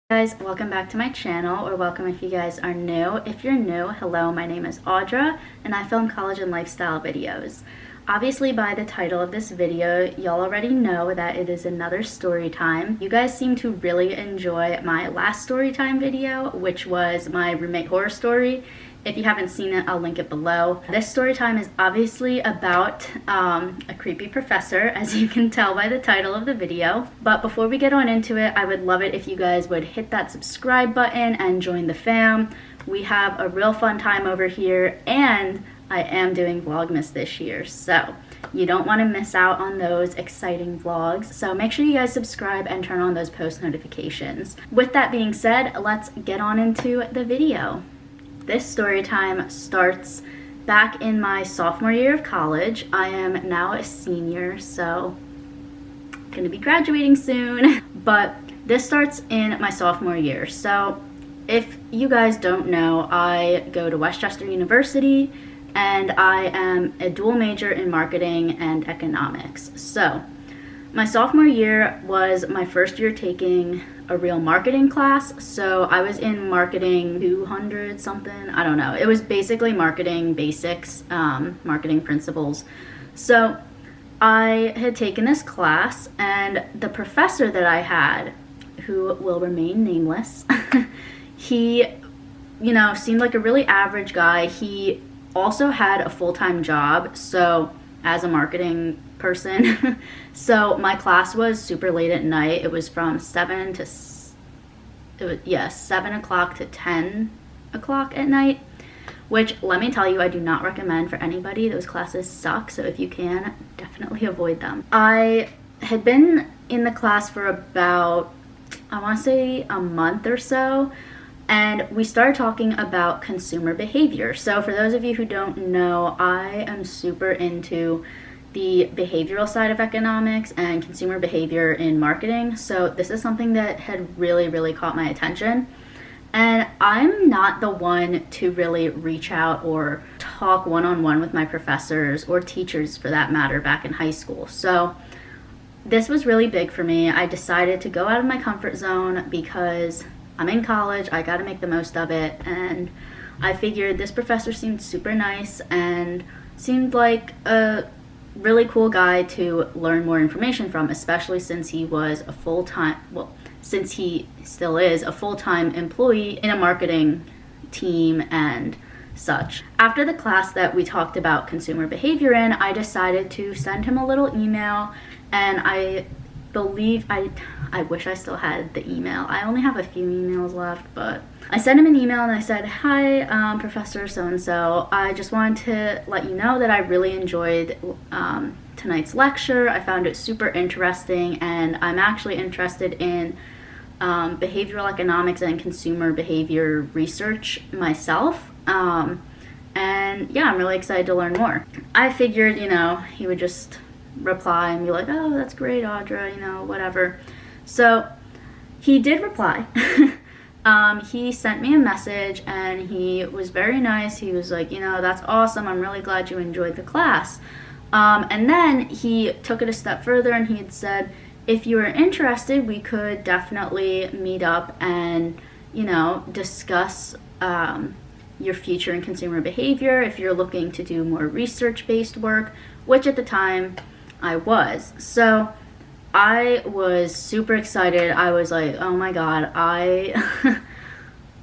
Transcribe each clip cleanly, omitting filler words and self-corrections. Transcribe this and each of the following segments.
Guys, welcome back to my channel, or welcome if you guys are new. If you're new, hello, my name is Audra and I film college and lifestyle videos. Obviously by the title of this video, y'all already know that it is another story time. You guys seem to really enjoy my last story time video, which was my roommate horror story. If you haven't seen it, I'll link it below. This story time is obviously about a creepy professor, as you can tell by the title of the video. But before we get on into it, I would love it if you guys would hit that subscribe button and join the fam. We have a real fun time over here, and I am doing Vlogmas this year, so you don't want to miss out on those exciting vlogs. So make sure you guys subscribe and turn on those post notifications. With that being said, let's get on into the video. This story time starts back in my sophomore year of college. I am now a senior, so I'm gonna be graduating soon. But this starts in my sophomore year. So if you guys don't know, I go to Westchester University and I am a dual major in marketing and economics. So my sophomore year was my first year taking a real marketing class. So I was in marketing 200 something, I don't know. It was basically marketing basics, marketing principles. So I had taken this class, and the professor that I had, who will remain nameless, he, seemed like a really average guy. He also had a full-time job, so as a marketing person. So my class was super late at night. It was from 7 o'clock to 10 o'clock at night, which, let me tell you, I do not recommend for anybody. Those classes suck, so if you can, definitely avoid them. I had been in the class for about, I want to say, a month or so, and we started talking about consumer behavior. So for those of you who don't know, I am super into the behavioral side of economics and consumer behavior in marketing. So this is something that had really caught my attention. And I'm not the one to really reach out or talk one-on-one with my professors or teachers, for that matter, back in high school. So this was really big for me. I decided to go out of my comfort zone because I'm in college, I gotta make the most of it. And I figured this professor seemed super nice and seemed like a really cool guy to learn more information from, especially since he was a full-time, since he still is a full-time employee in a marketing team and such. After the class that we talked about consumer behavior in, I decided to send him a little email, and I believe I wish I still had the email. I only have a few emails left, but I sent him an email and I said, "Hi, Professor so-and-so. I just wanted to let you know that I really enjoyed tonight's lecture. I found it super interesting, and I'm actually interested in behavioral economics and consumer behavior research myself. And yeah, I'm really excited to learn more." I figured, he would just reply and be like, "Oh, that's great, Audra, whatever." So he did reply. He sent me a message and he was very nice. He was like, "That's awesome. I'm really glad you enjoyed the class." And then he took it a step further and he had said, "If you are interested, we could definitely meet up and, discuss your future in consumer behavior if you're looking to do more research-based work," which at the time I was. So I was super excited. I was like, oh my god, I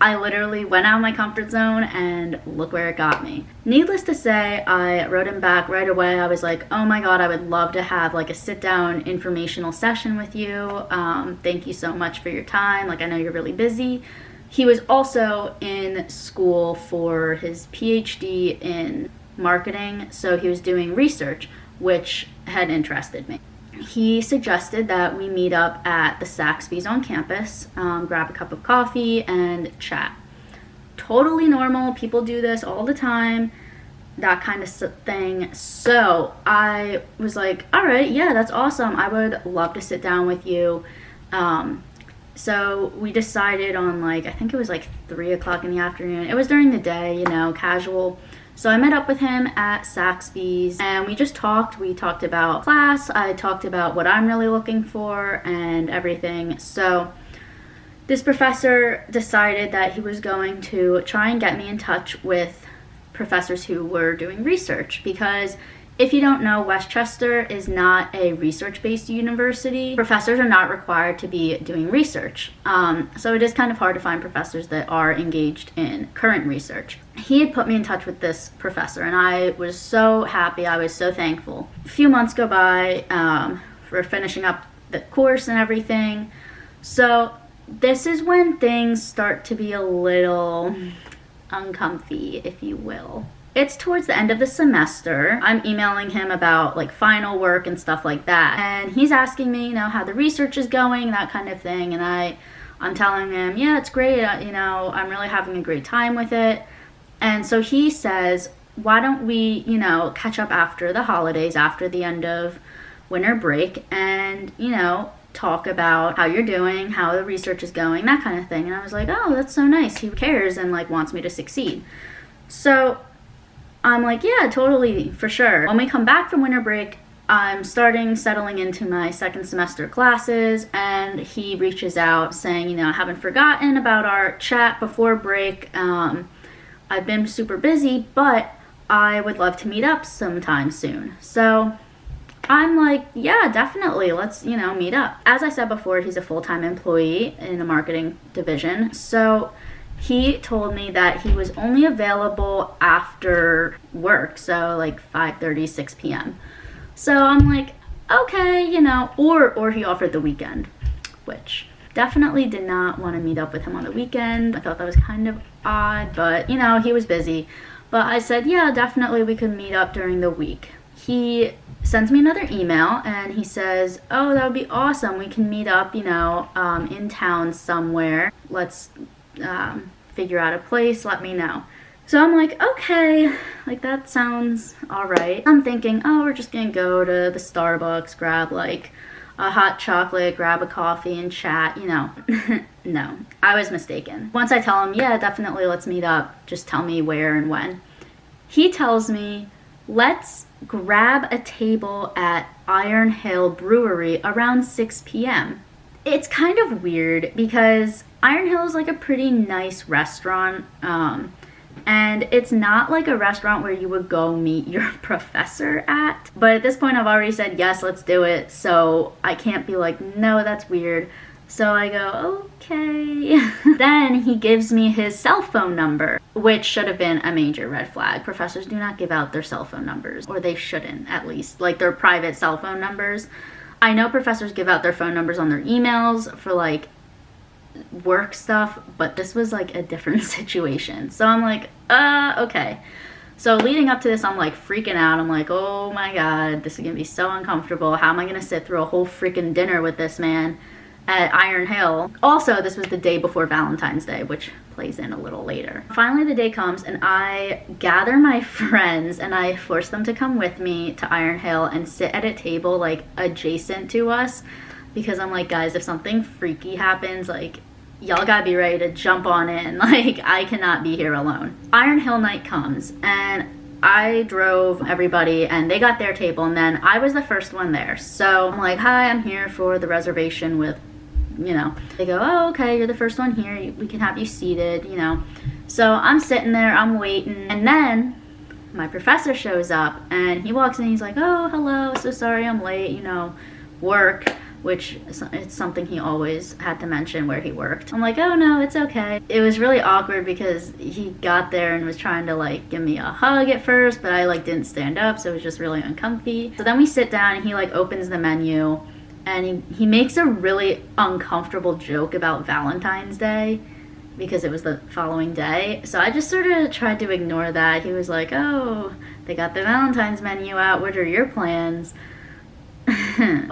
literally went out of my comfort zone, and look where it got me. Needless to say, I wrote him back right away. I was like, oh my god, I would love to have like a sit-down informational session with you. Thank you so much for your time. I know you're really busy. He was also in school for his PhD in marketing, so he was doing research, which had interested me. He suggested that we meet up at the Saxby's on campus, grab a cup of coffee, and chat. Totally normal. People do this all the time, that kind of thing. So I was like, all right, yeah, that's awesome. I would love to sit down with you. So we decided on I think it was 3 o'clock in the afternoon. It was during the day, casual. So I met up with him at Saxby's and we just talked. We talked about class. I talked about what I'm really looking for and everything. So this professor decided that he was going to try and get me in touch with professors who were doing research, because if you don't know, Westchester is not a research-based university. Professors are not required to be doing research. So it is kind of hard to find professors that are engaged in current research. He had put me in touch with this professor, and I was so happy. I was so thankful. A few months go by for finishing up the course and everything. So this is when things start to be a little uncomfy, if you will. It's towards the end of the semester. I'm emailing him about like final work and stuff like that. And he's asking me, how the research is going, that kind of thing. And I'm telling him, yeah, it's great. I'm really having a great time with it. And so he says, why don't we, catch up after the holidays, after the end of winter break, and, talk about how you're doing, how the research is going, that kind of thing. And I was like, oh, that's so nice. He cares and like wants me to succeed. So I'm like, yeah, totally, for sure. When we come back from winter break, I'm settling into my second semester classes, and he reaches out saying, I haven't forgotten about our chat before break. I've been super busy, but I would love to meet up sometime soon. So I'm like, yeah, definitely, let's, meet up. As I said before, he's a full-time employee in the marketing division, so he told me that he was only available after work, so like 5:30, 6 p.m. So I'm like, okay, or he offered the weekend, which definitely did not want to meet up with him on the weekend. I thought that was kind of odd, but he was busy. But I said, yeah, definitely we could meet up during the week. He sends me another email and he says, oh, that would be awesome. We can meet up, in town somewhere. Let's figure out a place, let me know. So I'm like, okay, like that sounds all right. I'm thinking, oh, we're just gonna go to the Starbucks, grab like a hot chocolate, grab a coffee and chat, No, I was mistaken. Once I tell him, yeah, definitely, let's meet up, just tell me where and when. He tells me, let's grab a table at Iron Hill Brewery around 6 p.m. It's kind of weird because Iron Hill is like a pretty nice restaurant, and it's not like a restaurant where you would go meet your professor at. But at this point, I've already said, yes, let's do it, so I can't be like, no, that's weird. So I go, okay. Then he gives me his cell phone number, which should have been a major red flag. Professors do not give out their cell phone numbers, or they shouldn't, at least, like their private cell phone numbers. I know professors give out their phone numbers on their emails for like work stuff, but this was like a different situation. So I'm like, okay. So leading up to this, I'm like freaking out. I'm like, oh my God, this is gonna be so uncomfortable. How am I gonna sit through a whole freaking dinner with this man at Iron Hill? Also, this was the day before Valentine's Day, which plays in a little later. Finally, the day comes and I gather my friends and I force them to come with me to Iron Hill and sit at a table like adjacent to us, because I'm like, guys, if something freaky happens, like y'all gotta be ready to jump on in. Like, I cannot be here alone. Iron Hill night comes and I drove everybody and they got their table, and then I was the first one there. So I'm like, hi, I'm here for the reservation with, they go, oh, okay, you're the first one here. We can have you seated, So I'm sitting there, I'm waiting. And then my professor shows up and he walks in, he's like, oh, hello, so sorry I'm late, work, which it's something he always had to mention where he worked. I'm like, oh no, it's okay. It was really awkward because he got there and was trying to like give me a hug at first, but I like didn't stand up, so it was just really uncomfy. So then we sit down and he like opens the menu and he makes a really uncomfortable joke about Valentine's Day because it was the following day. So I just sort of tried to ignore that. He was like, oh, they got the Valentine's menu out, what are your plans?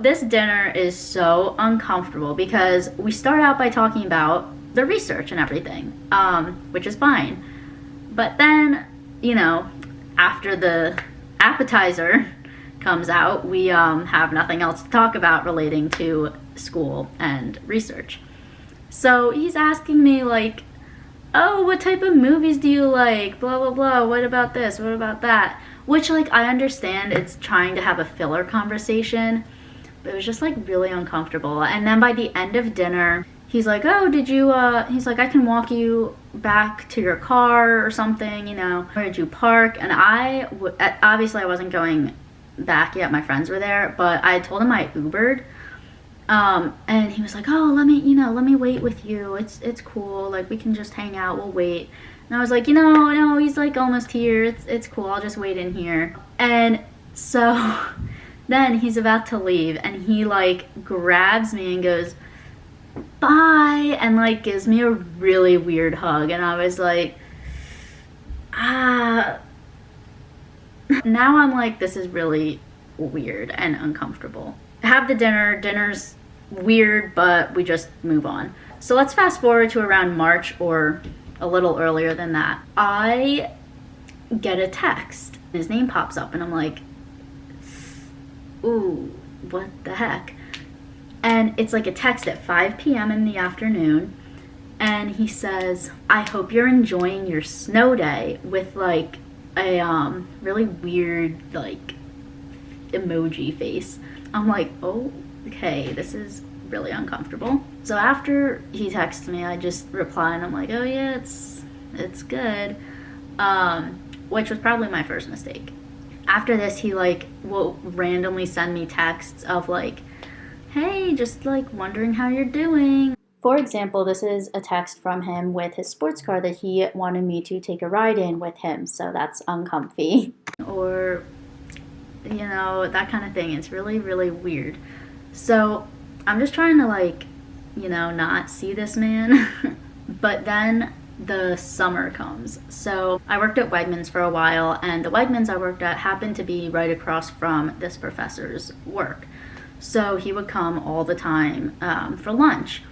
This dinner is so uncomfortable because we start out by talking about the research and everything, which is fine. But then, after the appetizer comes out, we have nothing else to talk about relating to school and research. So he's asking me like, oh, what type of movies do you like? Blah, blah, blah. What about this? What about that? Which, like, I understand it's trying to have a filler conversation, but it was just, like, really uncomfortable. And then by the end of dinner, he's like, oh, did you, he's like, I can walk you back to your car or something, you know, where did you park? And obviously I wasn't going back yet, my friends were there, but I told him I Ubered. And he was like, oh, let me wait with you. It's cool. Like, we can just hang out. We'll wait. And I was like, no, he's like almost here. It's cool. I'll just wait in here. And so then he's about to leave and he like grabs me and goes, bye, and like gives me a really weird hug. And I was like, now I'm like, this is really weird and uncomfortable. Have the dinner's weird, but we just move on. So let's fast forward to around March or a little earlier than that. I get a text. His name pops up and I'm like, ooh, what the heck? And it's like a text at 5 p.m. in the afternoon. And he says, I hope you're enjoying your snow day, with like a really weird like emoji face. I'm like, oh, okay, this is really uncomfortable. So after he texts me, I just reply and I'm like, oh yeah, it's good. Which was probably my first mistake. After this, he like will randomly send me texts of like, hey, just like wondering how you're doing. For example, this is a text from him with his sports car that he wanted me to take a ride in with him, so that's uncomfy. Or, you know, that kind of thing. It's really, really weird. So I'm just trying to like, you know, not see this man. But then the summer comes. So I worked at Wegmans for a while, and the Wegmans I worked at happened to be right across from this professor's work. So he would come all the time for lunch.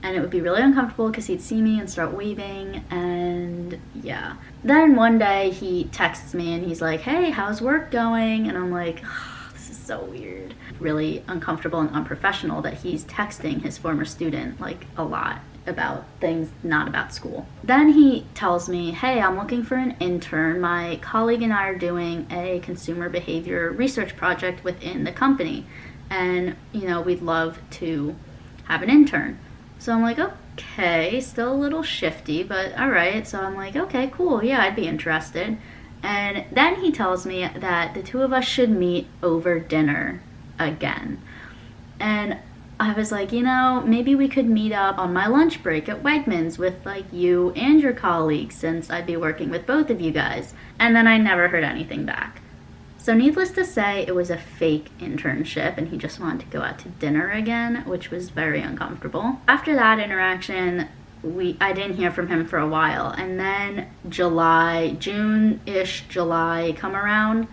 And it would be really uncomfortable because he'd see me and start waving, and yeah. Then one day he texts me and he's like, hey, how's work going? And I'm like, oh, this is so weird. Really uncomfortable and unprofessional that he's texting his former student like a lot about things not about school. Then he tells me, hey, I'm looking for an intern. My colleague and I are doing a consumer behavior research project within the company, and you know, we'd love to have an intern. So I'm like, okay, still a little shifty, but all right. So I'm like, okay, cool. Yeah, I'd be interested. And then he tells me that the two of us should meet over dinner again. And I was like, you know, maybe we could meet up on my lunch break at Wegmans with like you and your colleagues, since I'd be working with both of you guys. And then I never heard anything back. So needless to say, it was a fake internship and he just wanted to go out to dinner again, which was very uncomfortable. After that interaction, I didn't hear from him for a while. And then June-ish, July come around,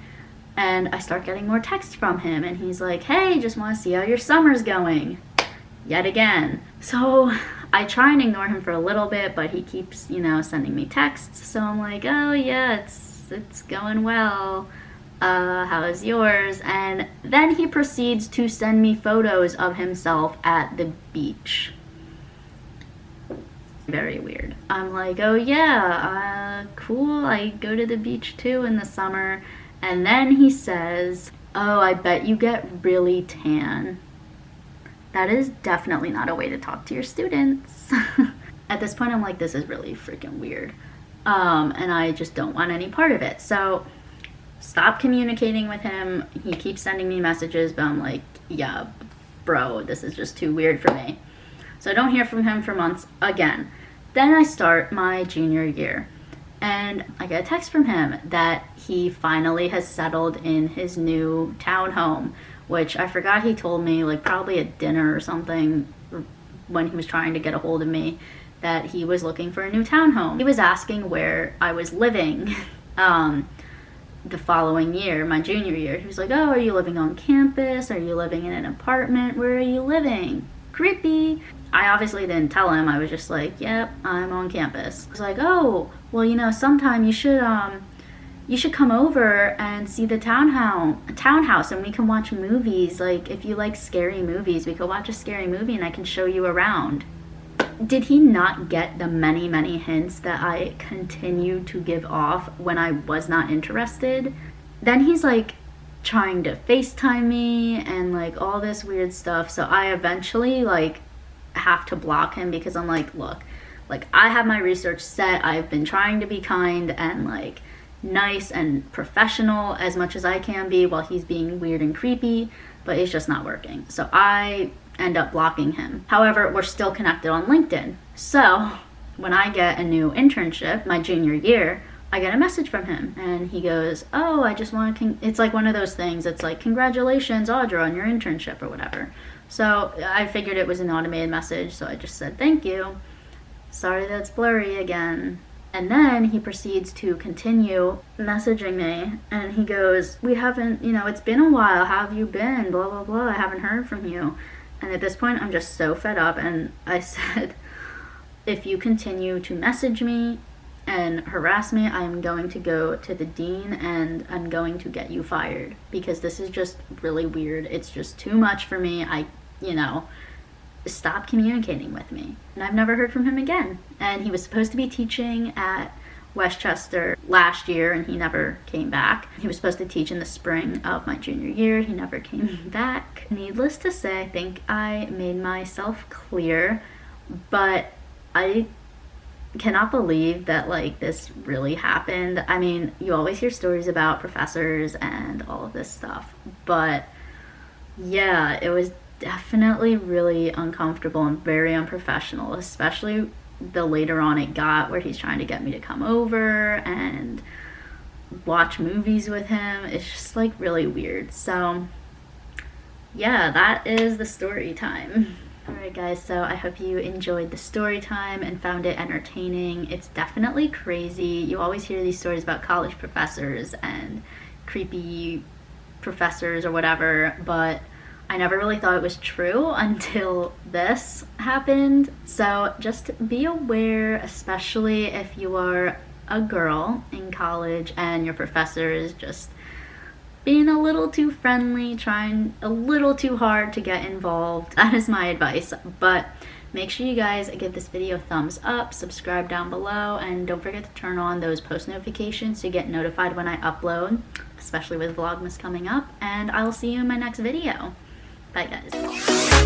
and I start getting more texts from him. And he's like, hey, just want to see how your summer's going. Yet again. So I try and ignore him for a little bit, but he keeps, you know, sending me texts. So I'm like, oh yeah, it's going well. How is yours? And then he proceeds to send me photos of himself at the beach. Very weird. I'm like, oh yeah, cool, I go to the beach too in the summer. And then he says, oh, I bet you get really tan. That is definitely not a way to talk to your students. At this point, I'm like, this is really freaking weird. And I just don't want any part of it. So stop communicating with him. He keeps sending me messages, but I'm like, yeah, bro, this is just too weird for me. So I don't hear from him for months again. Then I start my junior year, and I get a text from him that he finally has settled in his new townhome, which I forgot he told me, like probably at dinner or something, when he was trying to get a hold of me, that he was looking for a new townhome. He was asking where I was living the following year, my junior year. He was like, oh, are you living on campus? Are you living in an apartment? Where are you living? Creepy. I obviously didn't tell him. I was just like, yep, I'm on campus. I was like, oh, well, you know, sometime you should come over and see the townhouse, and we can watch movies. Like, if you like scary movies, we could watch a scary movie and I can show you around. Did he not get the many, many hints that I continued to give off when I was not interested? Then he's like trying to FaceTime me and like all this weird stuff. So I eventually like have to block him because I'm like, look, like I have my research set. I've been trying to be kind and like nice and professional as much as I can be while he's being weird and creepy, but it's just not working. So I end up blocking him. However, we're still connected on LinkedIn. So when I get a new internship my junior year, I get a message from him and he goes, oh, I just want to, it's like one of those things. It's like, congratulations, Audra, on your internship or whatever. So I figured it was an automated message. So I just said, thank you. Sorry that's blurry again. And then he proceeds to continue messaging me and he goes, we haven't, you know, it's been a while. How have you been? Blah, blah, blah. I haven't heard from you. And at this point, I'm just so fed up. And I said, if you continue to message me and harass me, I'm going to go to the dean and I'm going to get you fired because this is just really weird. It's just too much for me. Stop communicating with me. And I've never heard from him again. And he was supposed to be teaching at Westchester last year and he never came back. He was supposed to teach in the spring of my junior year. He never came back. Needless to say, I think I made myself clear, but I cannot believe that like this really happened. I mean, you always hear stories about professors and all of this stuff, but yeah, it was definitely really uncomfortable and very unprofessional, especially the later on it got where he's trying to get me to come over and watch movies with him. It's just like really weird. So yeah, that is the story time. Alright guys, so I hope you enjoyed the story time and found it entertaining. It's definitely crazy. You always hear these stories about college professors and creepy professors or whatever, but I never really thought it was true until this happened. So just be aware, especially if you are a girl in college and your professor is just being a little too friendly, trying a little too hard to get involved. That is my advice. But make sure you guys give this video a thumbs up, subscribe down below, and don't forget to turn on those post notifications to get notified when I upload, especially with Vlogmas coming up. And I'll see you in my next video. Bye guys.